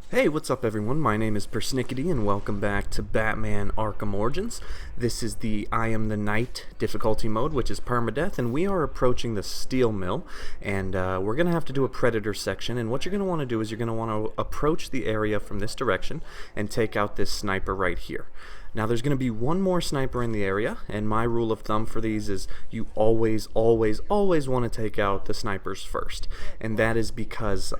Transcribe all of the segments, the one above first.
Hey, what's up everyone? My name is PersNikity and welcome back to Batman Arkham Origins. This is the I Am the Knight difficulty mode, which is permadeath, and we are approaching the steel mill, and we're going to have to do a predator section, and what you're going to want to do is you're going to want to approach the area from this direction and take out this sniper right here. Now there's going to be one more sniper in the area, and my rule of thumb for these is you always want to take out the snipers first, and that is because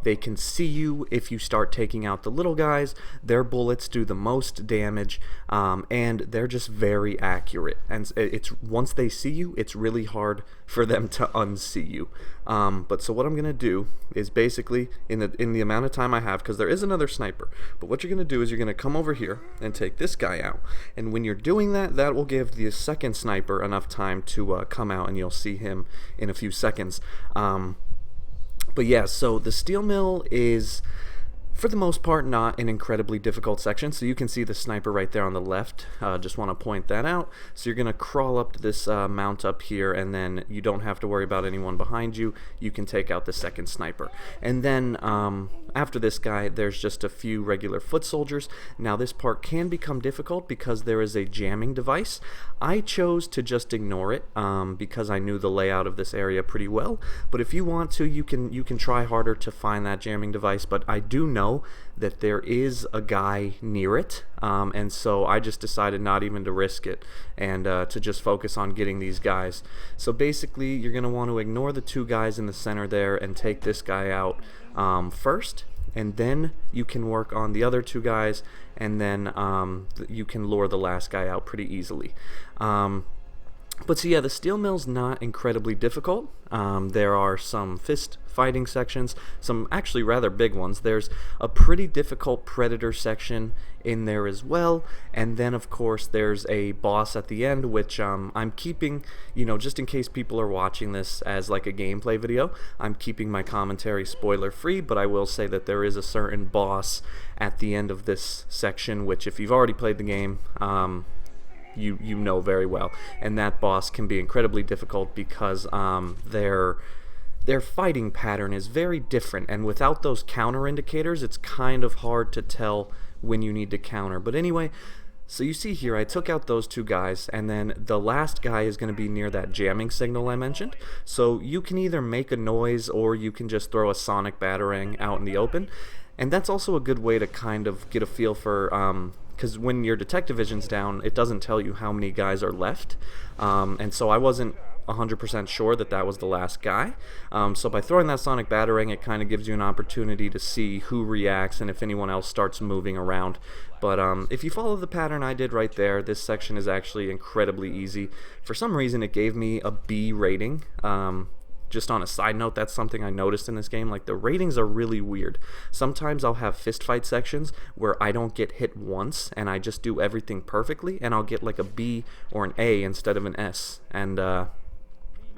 they can see you if you start taking out the little guys. Their bullets do the most damage, and they're just very accurate. And it's once they see you, it's really hard for them to unsee you. But so what I'm gonna do is basically in the amount of time I have, because there is another sniper. But what you're gonna do is you're gonna come over here and take this guy out. And when you're doing that, that will give the second sniper enough time to come out, and you'll see him in a few seconds. But yeah, so the steel mill is, for the most part, not an incredibly difficult section. So you can see the sniper right there on the left. Just want to point that out. So you're going to crawl up to this mount up here, and then you don't have to worry about anyone behind you. You can take out the second sniper. And then after this guy, there's just a few regular foot soldiers. Now this part can become difficult because there is a jamming device. I chose to just ignore it because I knew the layout of this area pretty well. But if you want to, you can try harder to find that jamming device. But I do know that there is a guy near it, and so I just decided not even to risk it and to just focus on getting these guys. So basically you're going to want to ignore the two guys in the center there and take this guy out first, and then you can work on the other two guys, and then you can lure the last guy out pretty easily. But so yeah, the steel mill's not incredibly difficult. There are some fist fighting sections, some actually rather big ones. There's a pretty difficult predator section in there as well, and then of course there's a boss at the end, which I'm keeping, just in case people are watching this as like a gameplay video, I'm keeping my commentary spoiler free, but I will say that there is a certain boss at the end of this section, which if you've already played the game, you know very well, and that boss can be incredibly difficult because their fighting pattern is very different, and without those counter indicators it's kind of hard to tell when you need to counter. But anyway, so you see here I took out those two guys, and then the last guy is going to be near that jamming signal I mentioned. So you can either make a noise or you can just throw a sonic batarang out in the open, and that's also a good way to kind of get a feel for because when your detective vision's down, it doesn't tell you how many guys are left, and so I wasn't 100% sure that that was the last guy. So by throwing that sonic batarang, it kind of gives you an opportunity to see who reacts and if anyone else starts moving around. But if you follow the pattern I did right there, this section is actually incredibly easy. For some reason, it gave me a B rating. Just on a side note, that's something I noticed in this game. Like, the ratings are really weird. Sometimes I'll have fist fight sections where I don't get hit once and I just do everything perfectly, and I'll get like a B or an A instead of an S.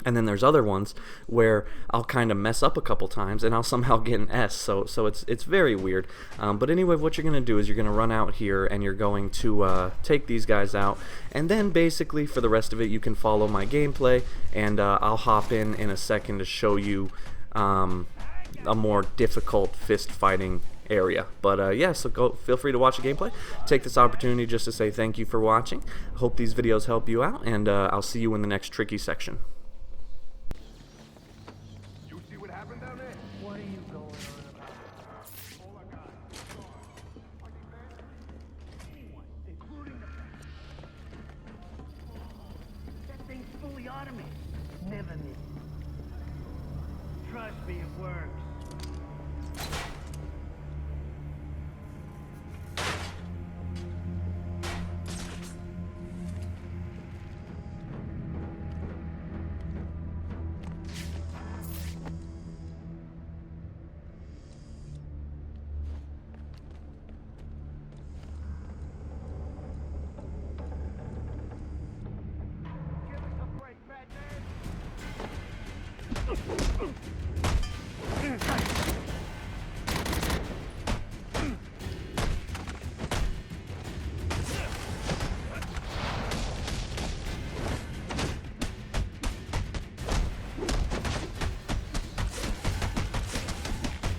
And then there's other ones where I'll kind of mess up a couple times and I'll somehow get an S. So it's very weird. But anyway, what you're going to do is you're going to run out here and you're going to take these guys out. And then basically for the rest of it, you can follow my gameplay, and I'll hop in a second to show you a more difficult fist fighting area. But yeah, so feel free to watch the gameplay. Take this opportunity just to say thank you for watching. Hope these videos help you out, and I'll see you in the next tricky section. What are you going on about? Oh my God. Anyone, including that thing's fully automated. Never miss. Trust me, it works.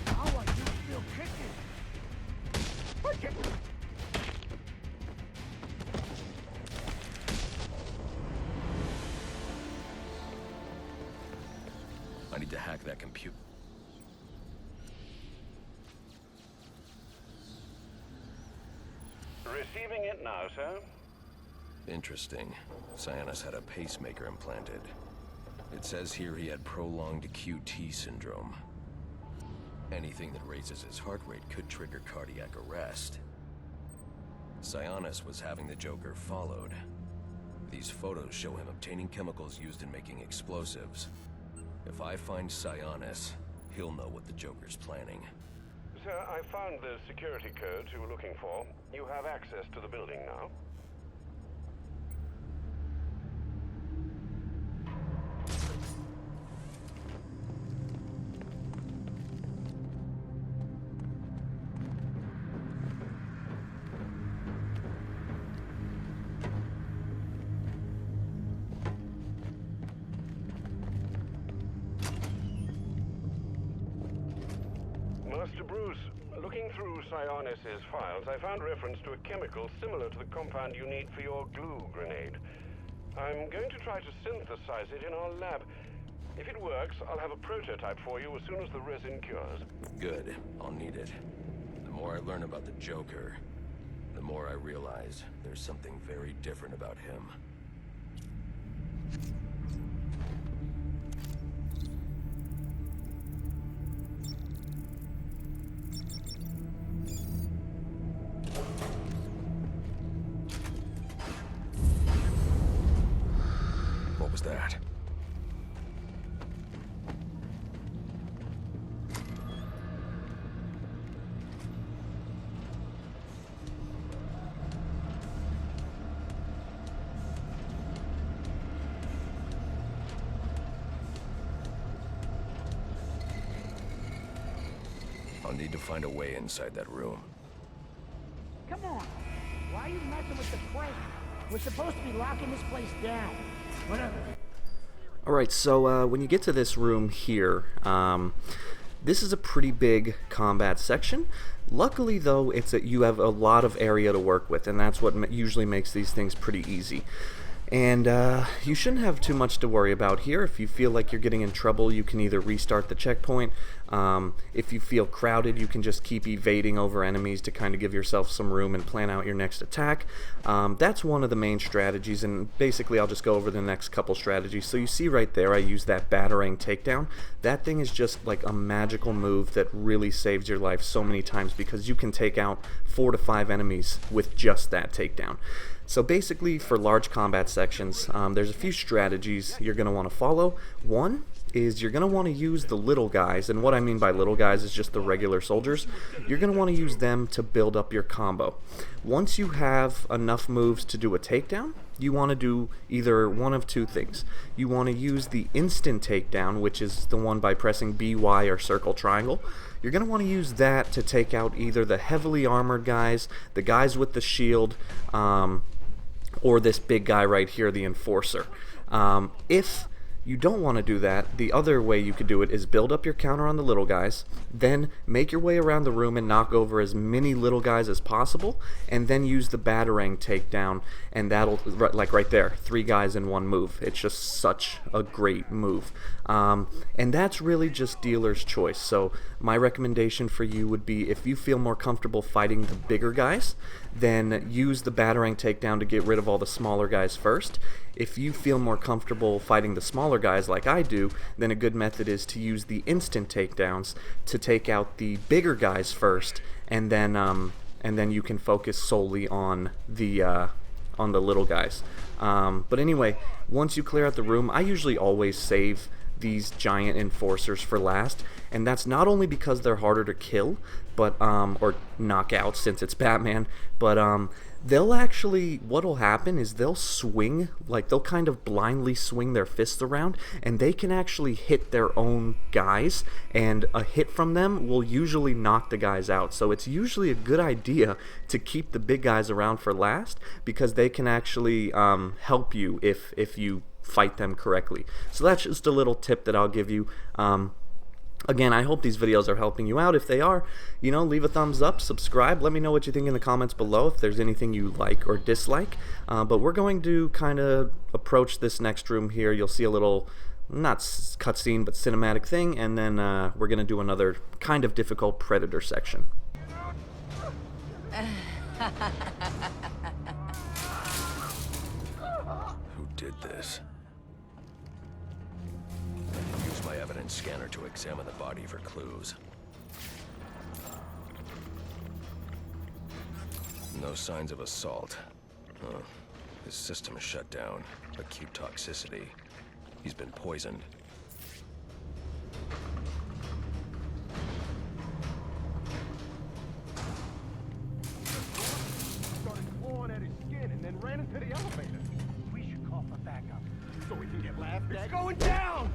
How are you still kicking? need to hack that computer. Receiving it now, sir. Interesting. Sionis had a pacemaker implanted. It says here he had prolonged QT syndrome. Anything that raises his heart rate could trigger cardiac arrest. Sionis was having the Joker followed. These photos show him obtaining chemicals used in making explosives. If I find Sionis, he'll know what the Joker's planning. Sir, I found the security codes you were looking for. You have access to the building now. Master Bruce, looking through Sionis' files, I found reference to a chemical similar to the compound you need for your glue grenade. I'm going to try to synthesize it in our lab. If it works, I'll have a prototype for you as soon as the resin cures. Good. I'll need it. The more I learn about the Joker, the more I realize there's something very different about him. What was that? I'll need to find a way inside that room. Come on. Why are you messing with the crate? We're supposed to be locking this place down. Whatever. Alright, so when you get to this room here, this is a pretty big combat section. Luckily, though, you have a lot of area to work with, and that's what usually makes these things pretty easy. And you shouldn't have too much to worry about here. If you feel like you're getting in trouble, you can either restart the checkpoint. If you feel crowded, you can just keep evading over enemies to kind of give yourself some room and plan out your next attack. That's one of the main strategies, and basically I'll just go over the next couple strategies. So you see right there, I use that Batarang takedown. That thing is just like a magical move that really saves your life so many times because you can take out 4 to 5 enemies with just that takedown. So basically, for large combat sections, there's a few strategies you're going to want to follow. One is you're going to want to use the little guys, and what I mean by little guys is just the regular soldiers. You're going to want to use them to build up your combo. Once you have enough moves to do a takedown, you want to do either one of two things. You want to use the instant takedown, which is the one by pressing B, Y, or circle triangle. You're going to want to use that to take out either the heavily armored guys, the guys with the shield, or this big guy right here, the Enforcer. If you don't want to do that, the other way you could do it is build up your counter on the little guys, then make your way around the room and knock over as many little guys as possible, and then use the Batarang takedown, and that'll, like right there, 3 guys in one move. It's just such a great move. And that's really just dealer's choice. So my recommendation for you would be, if you feel more comfortable fighting the bigger guys, then use the Batarang takedown to get rid of all the smaller guys first. If you feel more comfortable fighting the smaller guys like I do, then a good method is to use the instant takedowns to take out the bigger guys first, and then you can focus solely on the little guys. But anyway, once you clear out the room, I usually always save these giant enforcers for last, and that's not only because they're harder to kill, but or knock out since it's Batman, but they'll actually, what'll happen is they'll swing, like they'll kind of blindly swing their fists around, and they can actually hit their own guys, and a hit from them will usually knock the guys out. So it's usually a good idea to keep the big guys around for last, because they can actually help you if you fight them correctly. So that's just a little tip that I'll give you. Again, I hope these videos are helping you out. If they are, leave a thumbs up, subscribe, let me know what you think in the comments below if there's anything you like or dislike. But we're going to kind of approach this next room here. You'll see a little not cutscene, but cinematic thing, and then we're going to do another kind of difficult Predator section. Who did this? Use my evidence scanner to examine the body for clues. No signs of assault. Huh. His system is shut down. Acute toxicity. He's been poisoned. Started clawing at his skin and then ran into the elevator. We should call for backup. So we can get laughed at. It's going down!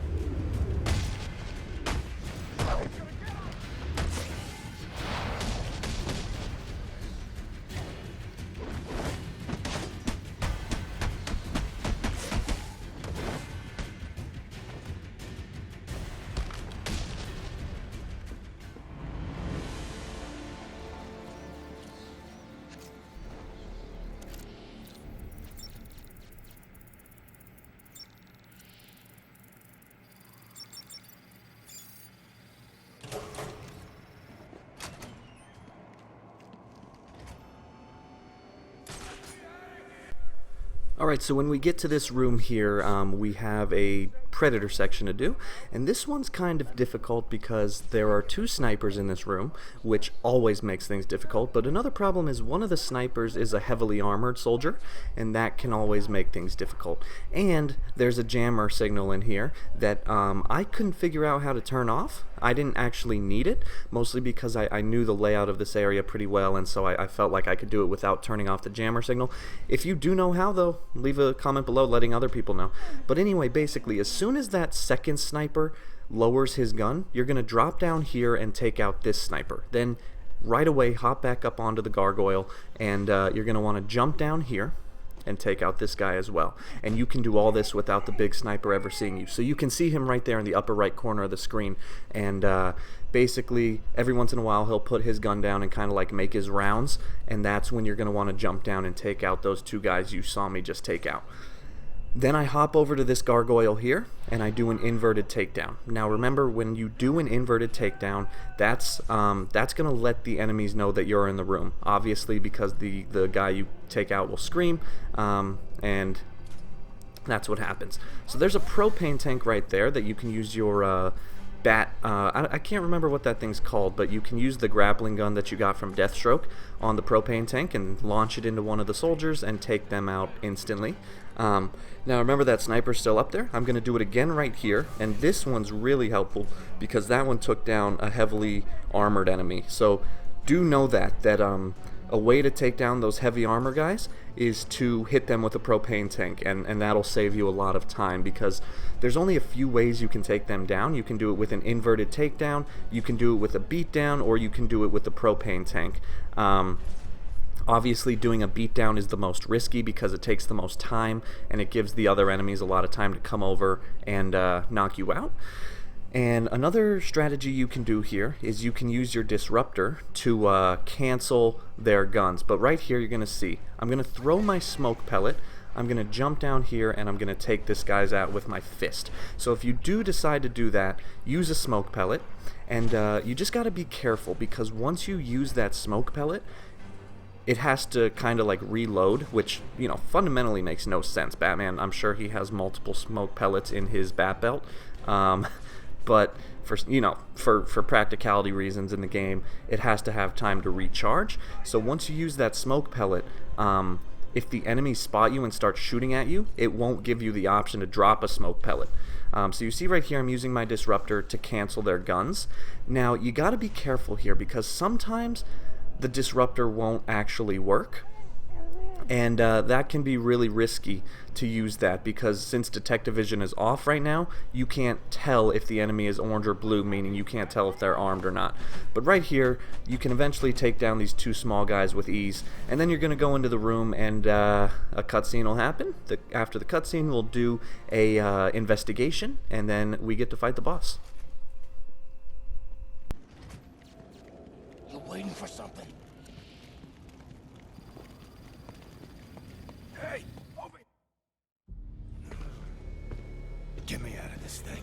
Alright, so when we get to this room here, we have a Predator section to do, and this one's kind of difficult because there are two snipers in this room, which always makes things difficult, but another problem is one of the snipers is a heavily armored soldier, and that can always make things difficult. And there's a jammer signal in here that I couldn't figure out how to turn off. I didn't actually need it, mostly because I knew the layout of this area pretty well, and so I felt like I could do it without turning off the jammer signal. If you do know how, though, leave a comment below letting other people know. But anyway, basically, as soon as that second sniper lowers his gun, you're going to drop down here and take out this sniper. Then right away hop back up onto the gargoyle, and you're going to want to jump down here and take out this guy as well. And you can do all this without the big sniper ever seeing you. So you can see him right there in the upper right corner of the screen, and basically every once in a while he'll put his gun down and kind of like make his rounds, and that's when you're going to want to jump down and take out those two guys you saw me just take out. Then I hop over to this gargoyle here, and I do an inverted takedown. Now remember, when you do an inverted takedown, that's going to let the enemies know that you're in the room. Obviously, because the guy you take out will scream, and that's what happens. So there's a propane tank right there that you can use your I can't remember what that thing's called, but you can use the grappling gun that you got from Deathstroke on the propane tank and launch it into one of the soldiers and take them out instantly. Now remember, that sniper's still up there. I'm going to do it again right here, and this one's really helpful because that one took down a heavily armored enemy. So do know that a way to take down those heavy armor guys is to hit them with a propane tank, and that'll save you a lot of time because there's only a few ways you can take them down. You can do it with an inverted takedown, you can do it with a beatdown, or you can do it with the propane tank. Obviously, doing a beatdown is the most risky because it takes the most time, and it gives the other enemies a lot of time to come over and knock you out. And another strategy you can do here is you can use your disruptor to cancel their guns. But right here you're going to see, I'm going to throw my smoke pellet, I'm going to jump down here, and I'm going to take this guy's out with my fist. So if you do decide to do that, use a smoke pellet, and you just got to be careful because once you use that smoke pellet, it has to kind of like reload, which, you know, fundamentally makes no sense. Batman, I'm sure he has multiple smoke pellets in his bat belt. But for practicality reasons in the game, it has to have time to recharge. So once you use that smoke pellet, if the enemies spot you and start shooting at you, it won't give you the option to drop a smoke pellet. So you see right here, I'm using my disruptor to cancel their guns. Now you got to be careful here because sometimes the disruptor won't actually work. And that can be really risky to use that because since detective vision is off right now, you can't tell if the enemy is orange or blue, meaning you can't tell if they're armed or not. But right here, you can eventually take down these two small guys with ease, and then you're going to go into the room and a cutscene will happen. After the cutscene, we'll do a investigation, and then we get to fight the boss. You waiting for something? Hey! Over! Get me out of this thing.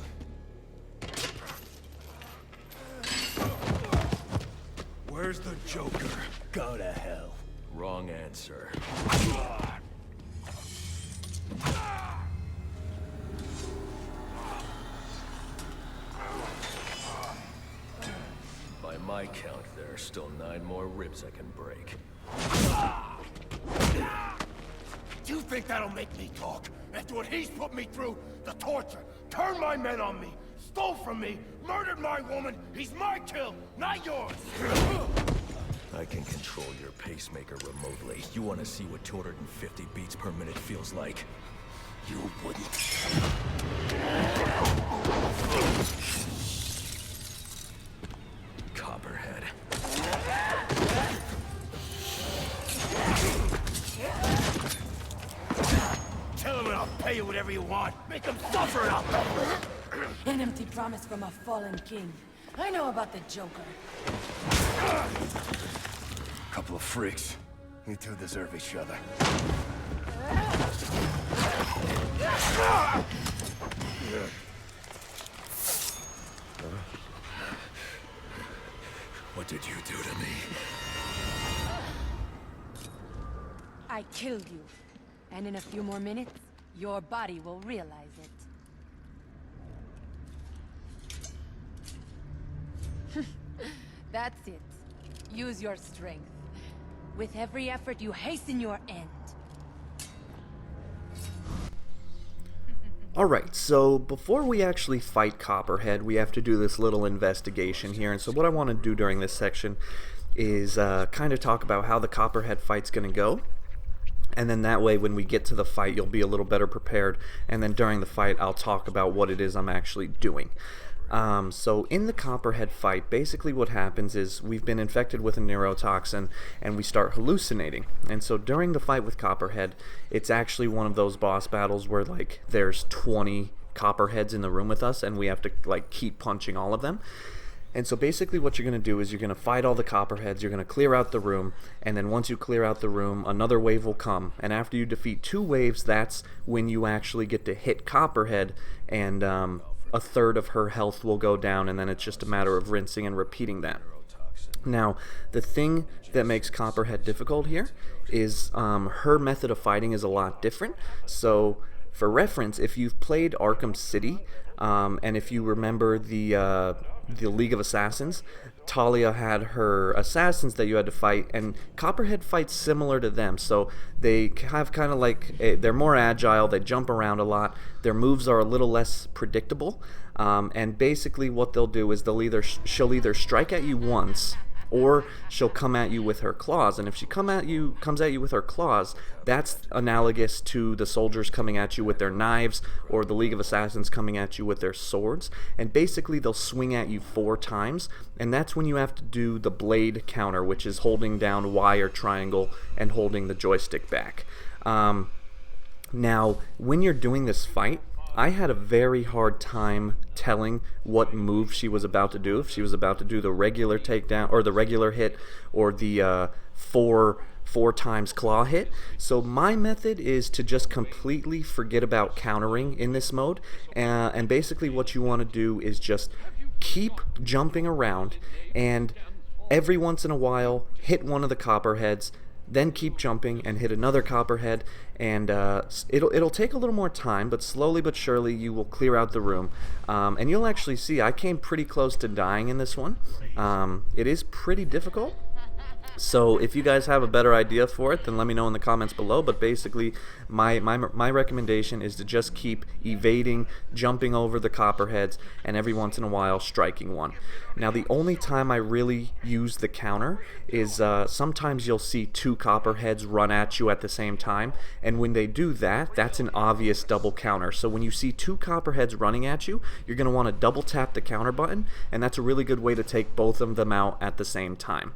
Where's the Joker? Go to hell. Wrong answer. By my count, there are still 9 more ribs I can break. You think that'll make me talk? After what he's put me through, the torture, turned my men on me, stole from me, murdered my woman, he's my kill, not yours! I can control your pacemaker remotely. You want to see what 250 beats per minute feels like? You wouldn't. Copperhead. Tell him and I'll pay you whatever you want. Make him suffer out there. An empty promise from a fallen king. I know about the Joker. Couple of freaks. You two deserve each other. What did you do to me? I killed you. And in a few more minutes, your body will realize it. That's it. Use your strength. With every effort, you hasten your end. Alright, so before we actually fight Copperhead, we have to do this little investigation here. And so what I want to do during this section is kind of talk about how the Copperhead fight's going to go. And then that way, when we get to the fight, you'll be a little better prepared. And then during the fight, I'll talk about what it is I'm actually doing. So in the Copperhead fight, basically what happens is we've been infected with a neurotoxin and we start hallucinating. And so during the fight with Copperhead, it's actually one of those boss battles where like there's 20 Copperheads in the room with us and we have to like keep punching all of them. And so basically what you're going to do is you're going to fight all the Copperheads, you're going to clear out the room, and then once you clear out the room, another wave will come. And after you defeat 2 waves, that's when you actually get to hit Copperhead, and a third of her health will go down, and then it's just a matter of rinsing and repeating that. Now, the thing that makes Copperhead difficult here is her method of fighting is a lot different. So, for reference, if you've played Arkham City, and if you remember the League of Assassins, Talia had her assassins that you had to fight, and Copperhead fights similar to them. So they have kind of like they're more agile, they jump around a lot, their moves are a little less predictable, and basically what they'll do is she'll either strike at you once, or she'll come at you with her claws. And if she comes at you with her claws, that's analogous to the soldiers coming at you with their knives, or the League of Assassins coming at you with their swords. And basically they'll swing at you 4 times, and that's when you have to do the blade counter, which is holding down Y or triangle and holding the joystick back. Now, when you're doing this fight, I had a very hard time telling what move she was about to do. If she was about to do the regular takedown, or the regular hit, or the four times claw hit. So my method is to just completely forget about countering in this mode. And basically what you want to do is just keep jumping around, and every once in a while hit one of the Copperheads, then keep jumping and hit another Copperhead, and it'll take a little more time, but slowly but surely you will clear out the room. And you'll actually see I came pretty close to dying in this one. It is pretty difficult. So if you guys have a better idea for it, then let me know in the comments below. But basically, my recommendation is to just keep evading, jumping over the Copperheads, and every once in a while striking one. Now, the only time I really use the counter is sometimes you'll see 2 Copperheads run at you at the same time, and when they do that, that's an obvious double counter. So when you see 2 Copperheads running at you, you're going to want to double tap the counter button, and that's a really good way to take both of them out at the same time.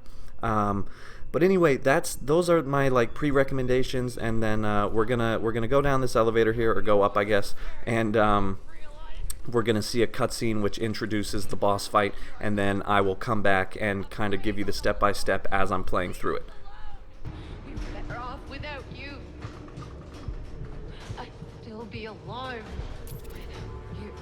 But anyway, those are my like pre-recommendations, and then we're gonna go down this elevator here, or go up, I guess, and we're gonna see a cutscene which introduces the boss fight, and then I will come back and kind of give you the step-by-step as I'm playing through it. We're better off without you. I'd still be alive without you.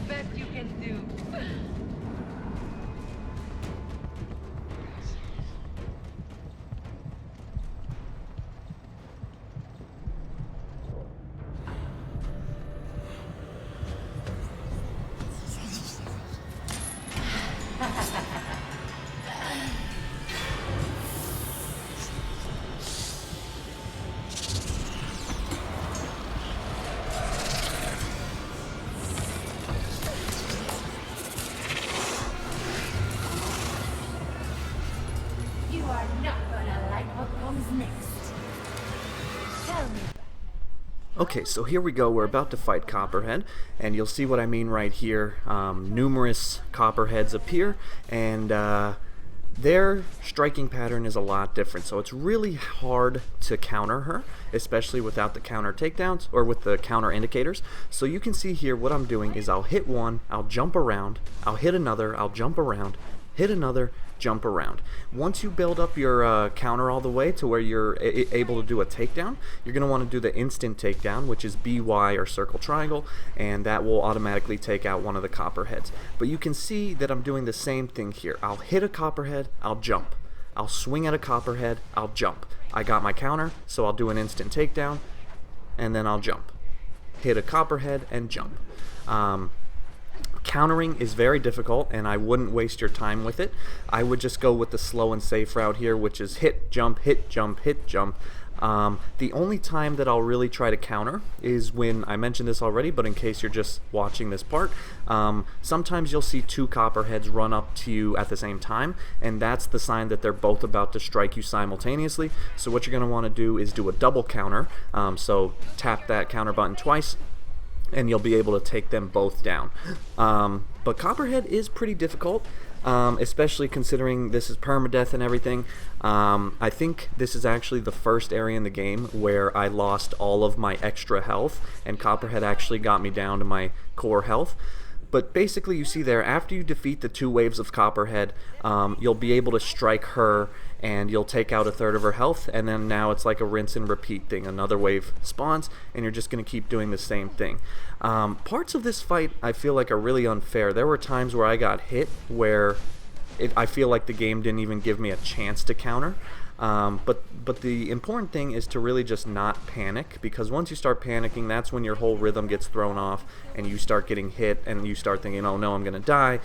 best you can do. You are not gonna like what comes next. Tell me. Okay, so here we go. We're about to fight Copperhead, and you'll see what I mean right here. Numerous Copperheads appear, and their striking pattern is a lot different. So it's really hard to counter her, especially without the counter takedowns or with the counter indicators. So you can see here what I'm doing is I'll hit one, I'll jump around, I'll hit another, I'll jump around, hit another, jump around. Once you build up your counter all the way to where you're able to do a takedown, you're going to want to do the instant takedown, which is BY or circle triangle, and that will automatically take out one of the Copperheads. But you can see that I'm doing the same thing here. I'll hit a Copperhead, I'll jump. I'll swing at a Copperhead, I'll jump. I got my counter, so I'll do an instant takedown, and then I'll jump. Hit a Copperhead and jump. Countering is very difficult, and I wouldn't waste your time with it. I would just go with the slow and safe route here, which is hit, jump, hit, jump, hit, jump. The only time that I'll really try to counter is when, I mentioned this already, but in case you're just watching this part, sometimes you'll see two Copperheads run up to you at the same time, and that's the sign that they're both about to strike you simultaneously. So what you're going to want to do is do a double counter, so tap that counter button twice, and you'll be able to take them both down. But Copperhead is pretty difficult, especially considering this is permadeath and everything. I think this is actually the first area in the game where I lost all of my extra health, and Copperhead actually got me down to my core health. But basically, you see there, after you defeat the two waves of Copperhead, you'll be able to strike her, and you'll take out a third of her health, and then now it's like a rinse and repeat thing. Another wave spawns, and you're just going to keep doing the same thing. Parts of this fight I feel like are really unfair. There were times where I got hit where I feel like the game didn't even give me a chance to counter. But the important thing is to really just not panic, because once you start panicking, that's when your whole rhythm gets thrown off, and you start getting hit, and you start thinking, oh no, I'm going to die.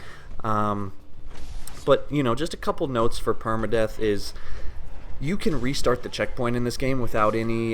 But, you know, just a couple notes for permadeath is you can restart the checkpoint in this game without any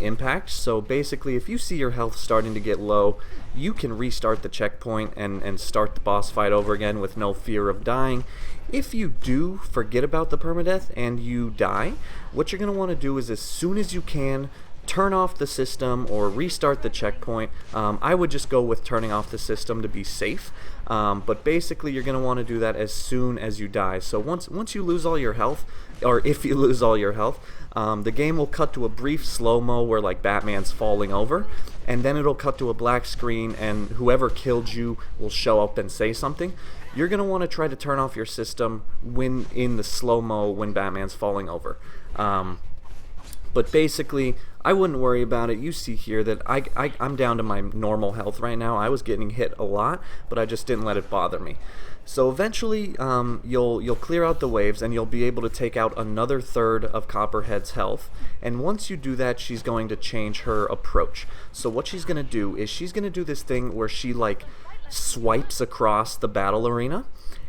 impact. So basically, if you see your health starting to get low, you can restart the checkpoint and start the boss fight over again with no fear of dying. If you do forget about the permadeath and you die, what you're going to want to do is, as soon as you can, turn off the system or restart the checkpoint. I would just go with turning off the system to be safe. But basically, you're going to want to do that as soon as you die. So once you lose all your health, or if you lose all your health, the game will cut to a brief slow-mo where like Batman's falling over, and then it'll cut to a black screen, and whoever killed you will show up and say something. You're going to want to try to turn off your system when in the slow-mo when Batman's falling over. But basically, I wouldn't worry about it. You see here that I'm down to my normal health right now. I was getting hit a lot, but I just didn't let it bother me. So eventually, you'll clear out the waves, and you'll be able to take out another third of Copperhead's health. And once you do that, she's going to change her approach. So what she's going to do is she's going to do this thing where she like swipes across the battle arena.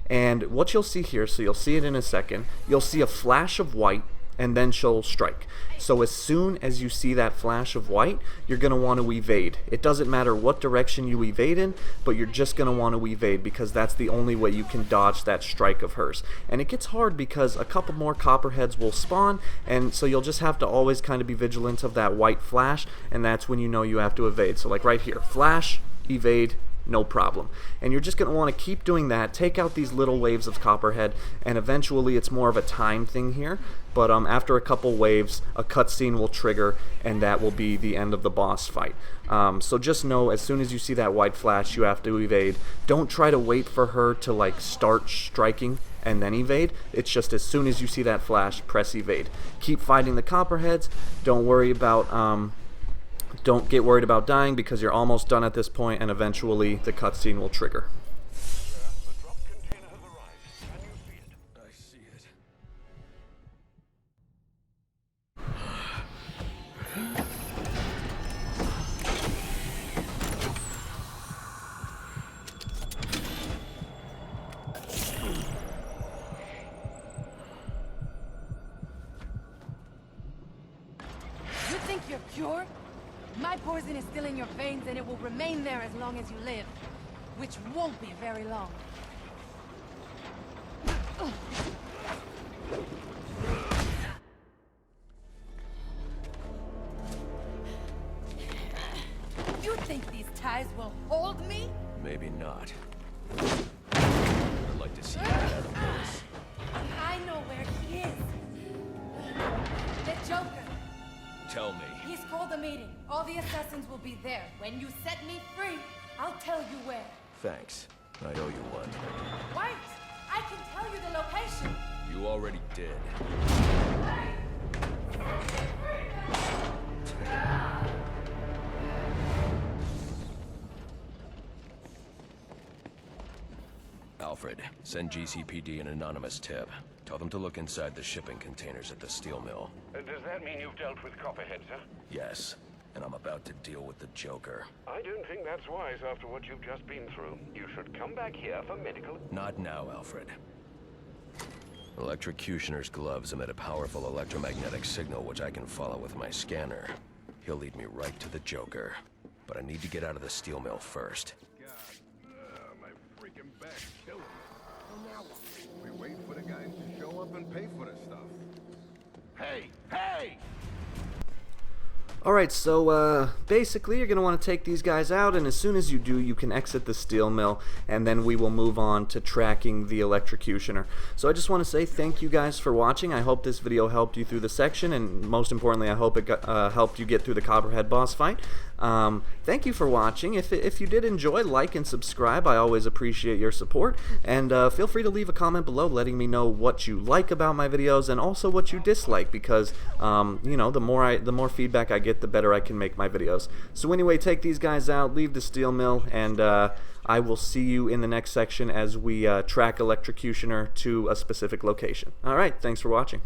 And what you'll see here, so you'll see it in a second, you'll see a flash of white, and then she'll strike. So as soon as you see that flash of white, you're going to want to evade. It doesn't matter what direction you evade in, but you're just going to want to evade, because that's the only way you can dodge that strike of hers. And it gets hard because a couple more Copperheads will spawn, and so you'll just have to always kind of be vigilant of that white flash, and that's when you know you have to evade. So like right here, flash, evade, no problem. And you're just going to want to keep doing that, take out these little waves of Copperhead, and eventually it's more of a time thing here. But after a couple waves, a cutscene will trigger, and that will be the end of the boss fight. So just know, as soon as you see that white flash, you have to evade. Don't try to wait for her to like start striking and then evade. It's just as soon as you see that flash, press evade. Keep fighting the Copperheads. Don't worry about Don't get worried about dying because you're almost done at this point, and eventually the cutscene will trigger. The drop container has arrived. Can you see it? I see it. You think you're cured? My poison is still in your veins and it will remain there as long as you live. Which won't be very long. You think these ties will hold me? Maybe not. I'd like to see you get out of this. I know where he is. The Joker. Tell me. He's called a meeting. All the assassins will be there. When you set me free, I'll tell you where. Thanks. I owe you one. Wait! I can tell you the location. You already did. Alfred, send GCPD an anonymous tip. Tell them to look inside the shipping containers at the steel mill. Does that mean you've dealt with Copperhead, sir? Yes, and I'm about to deal with the Joker. I don't think that's wise after what you've just been through. You should come back here for medical. Not now, Alfred. Electrocutioner's gloves emit a powerful electromagnetic signal which I can follow with my scanner. He'll lead me right to the Joker. But I need to get out of the steel mill first. God, my freaking back's killing me. Well, now what? We wait for the guys to show up and pay for the stuff. Hey! Hey! Alright, so basically you're going to want to take these guys out, and as soon as you do, you can exit the steel mill, and then we will move on to tracking the electrocutioner. So I just want to say thank you guys for watching. I hope this video helped you through the section, and most importantly, I hope it helped you get through the Copperhead boss fight. Thank you for watching. If you did enjoy, like and subscribe. I always appreciate your support, and feel free to leave a comment below letting me know what you like about my videos and also what you dislike, because you know, the more feedback I get, the better I can make my videos. So anyway, take these guys out, leave the steel mill, and I will see you in the next section as we track Electrocutioner to a specific location. Alright, thanks for watching.